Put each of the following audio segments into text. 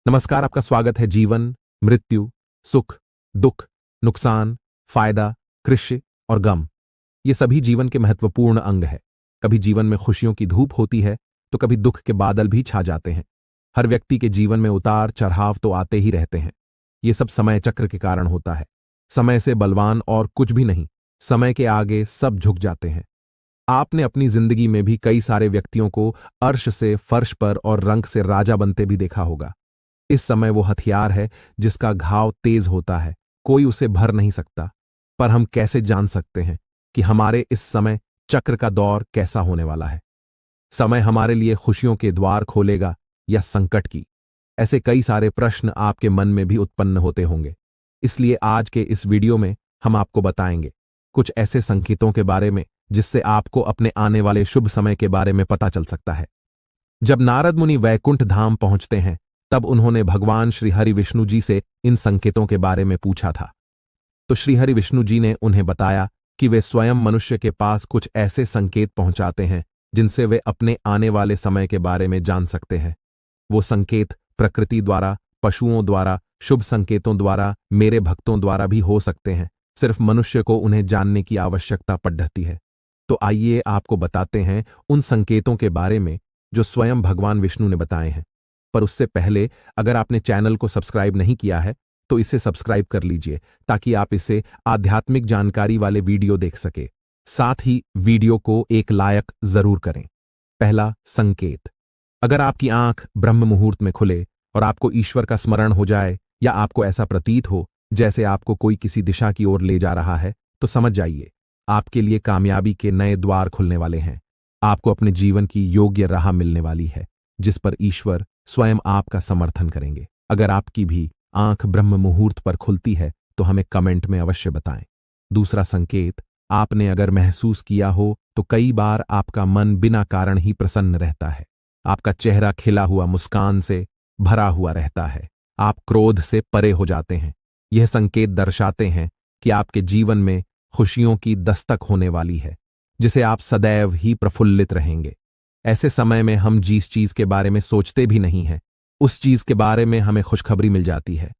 नमस्कार, आपका स्वागत है जीवन, मृत्यु, सुख, दुख, नुकसान, फायदा, कृष्य और गम। ये सभी जीवन के महत्वपूर्ण अंग है। कभी जीवन में खुशियों की धूप होती है तो कभी दुख के बादल भी छा जाते हैं। हर व्यक्ति के जीवन में उतार चढ़ाव तो आते ही रहते हैं। ये सब समय चक्र के कारण होता है। समय से बलवान और कुछ भी नहीं, समय के आगे सब झुक जाते हैं। आपने अपनी जिंदगी में भी कई सारे व्यक्तियों को अर्श से फर्श पर और रंक से राजा बनते भी देखा होगा। इस समय वो हथियार है जिसका घाव तेज होता है, कोई उसे भर नहीं सकता। पर हम कैसे जान सकते हैं कि हमारे इस समय चक्र का दौर कैसा होने वाला है? समय हमारे लिए खुशियों के द्वार खोलेगा या संकट की? ऐसे कई सारे प्रश्न आपके मन में भी उत्पन्न होते होंगे। इसलिए आज के इस वीडियो में हम आपको बताएंगे कुछ ऐसे संकेतों के बारे में जिससे आपको अपने आने वाले शुभ समय के बारे में पता चल सकता है। जब नारद मुनि वैकुंठ धाम पहुंचते हैं तब उन्होंने भगवान श्री हरि विष्णु जी से इन संकेतों के बारे में पूछा था। तो श्री हरि विष्णु जी ने उन्हें बताया कि वे स्वयं मनुष्य के पास कुछ ऐसे संकेत पहुंचाते हैं जिनसे वे अपने आने वाले समय के बारे में जान सकते हैं। वो संकेत प्रकृति द्वारा, पशुओं द्वारा, शुभ संकेतों द्वारा, मेरे भक्तों द्वारा भी हो सकते हैं। सिर्फ मनुष्य को उन्हें जानने की आवश्यकता पड़ती है। तो आइए आपको बताते हैं उन संकेतों के बारे में जो स्वयं भगवान विष्णु ने बताए हैं। पर उससे पहले अगर आपने चैनल को सब्सक्राइब नहीं किया है तो इसे सब्सक्राइब कर लीजिए ताकि आप इसे आध्यात्मिक जानकारी वाले वीडियो देख सके। साथ ही वीडियो को एक लायक जरूर करें। पहला संकेत, अगर आपकी आंख ब्रह्म मुहूर्त में खुले और आपको ईश्वर का स्मरण हो जाए या आपको ऐसा प्रतीत हो जैसे आपको कोई किसी दिशा की ओर ले जा रहा है, तो समझ जाइए आपके लिए कामयाबी के नए द्वार खुलने वाले हैं। आपको अपने जीवन की योग्य राह मिलने वाली है जिस पर ईश्वर स्वयं आपका समर्थन करेंगे। अगर आपकी भी आंख ब्रह्म मुहूर्त पर खुलती है तो हमें कमेंट में अवश्य बताएं। दूसरा संकेत, आपने अगर महसूस किया हो तो कई बार आपका मन बिना कारण ही प्रसन्न रहता है। आपका चेहरा खिला हुआ मुस्कान से भरा हुआ रहता है। आप क्रोध से परे हो जाते हैं। यह संकेत दर्शाते हैं कि आपके जीवन में खुशियों की दस्तक होने वाली है जिसे आप सदैव ही प्रफुल्लित रहेंगे। ऐसे समय में हम जिस चीज के बारे में सोचते भी नहीं हैं, उस चीज के बारे में हमें खुशखबरी मिल जाती है।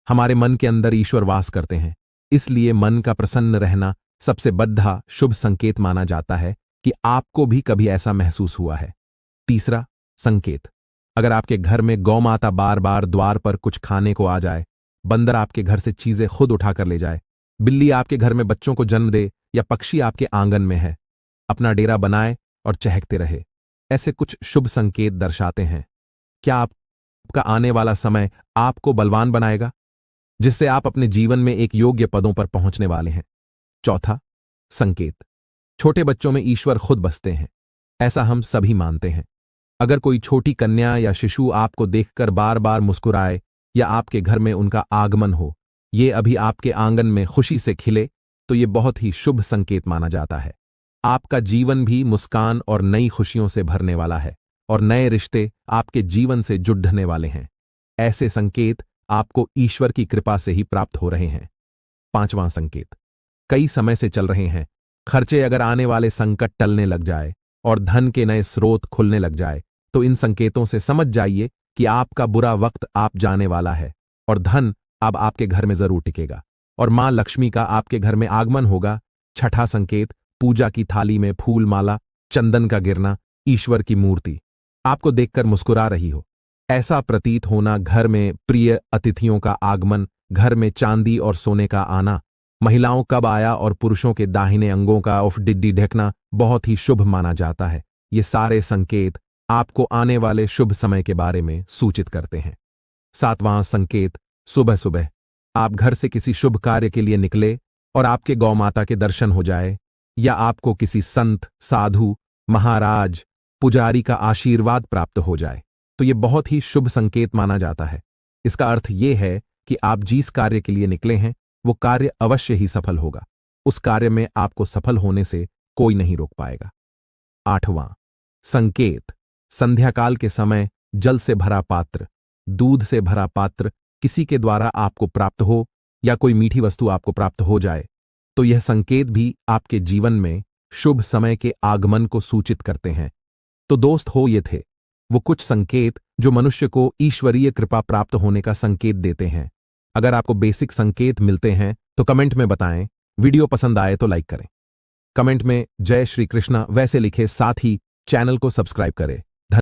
हमारे मन के अंदर ईश्वर वास करते हैं, इसलिए मन का प्रसन्न रहना सबसे बड़ा शुभ संकेत माना जाता है कि आपको भी कभी ऐसा महसूस हुआ है। तीसरा संकेत, अगर आपके घर में गौ माता बार बार द्वार पर कुछ खाने को आ जाए, बंदर आपके घर से चीजें खुद उठाकर ले जाए, बिल्ली आपके घर में बच्चों को जन्म दे या पक्षी आपके आंगन में है, अपना डेरा बनाए और चहकते रहे, ऐसे कुछ शुभ संकेत दर्शाते हैं। क्या आपका आने वाला समय आपको बलवान बनाएगा जिससे आप अपने जीवन में एक योग्य पदों पर पहुंचने वाले हैं? चौथा संकेत, छोटे बच्चों में ईश्वर खुद बसते हैं, ऐसा हम सभी मानते हैं। अगर कोई छोटी कन्या या शिशु आपको देखकर बार बार मुस्कुराए या आपके घर में उनका आगमन हो, ये अभी आपके आंगन में खुशी से खिले, तो ये बहुत ही शुभ संकेत माना जाता है। आपका जीवन भी मुस्कान और नई खुशियों से भरने वाला है और नए रिश्ते आपके जीवन से जुड़ने वाले हैं। ऐसे संकेत आपको ईश्वर की कृपा से ही प्राप्त हो रहे हैं। पांचवां संकेत, कई समय से चल रहे हैं खर्चे अगर आने वाले संकट टलने लग जाए और धन के नए स्रोत खुलने लग जाए, तो इन संकेतों से समझ जाइए कि आपका बुरा वक्त आप जाने वाला है और धन अब आपके घर में जरूर टिकेगा और मां लक्ष्मी का आपके घर में आगमन होगा। छठा संकेत, पूजा की थाली में फूल माला, चंदन का गिरना, ईश्वर की मूर्ति आपको देखकर मुस्कुरा रही हो, ऐसा प्रतीत होना, घर में प्रिय अतिथियों का आगमन, घर में चांदी और सोने का आना, महिलाओं कब आया और पुरुषों के दाहिने अंगों का उफ डिड्डी ढकना बहुत ही शुभ माना जाता है। ये सारे संकेत आपको आने वाले शुभ समय के बारे में सूचित करते हैं। सातवां संकेत, सुबह सुबह आप घर से किसी शुभ कार्य के लिए निकले और आपके गौ माता के दर्शन हो जाए या आपको किसी संत, साधु, महाराज, पुजारी का आशीर्वाद प्राप्त हो जाए, तो यह बहुत ही शुभ संकेत माना जाता है। इसका अर्थ यह है कि आप जिस कार्य के लिए निकले हैं वो कार्य अवश्य ही सफल होगा। उस कार्य में आपको सफल होने से कोई नहीं रोक पाएगा। आठवां संकेत, संध्याकाल के समय जल से भरा पात्र, दूध से भरा पात्र किसी के द्वारा आपको प्राप्त हो या कोई मीठी वस्तु आपको प्राप्त हो जाए, तो यह संकेत भी आपके जीवन में शुभ समय के आगमन को सूचित करते हैं। तो दोस्त हो, ये थे वो कुछ संकेत जो मनुष्य को ईश्वरीय कृपा प्राप्त होने का संकेत देते हैं। अगर आपको बेसिक संकेत मिलते हैं तो कमेंट में बताएं। वीडियो पसंद आए तो लाइक करें। कमेंट में जय श्री कृष्णा वैसे लिखे, साथ ही चैनल को सब्सक्राइब करें।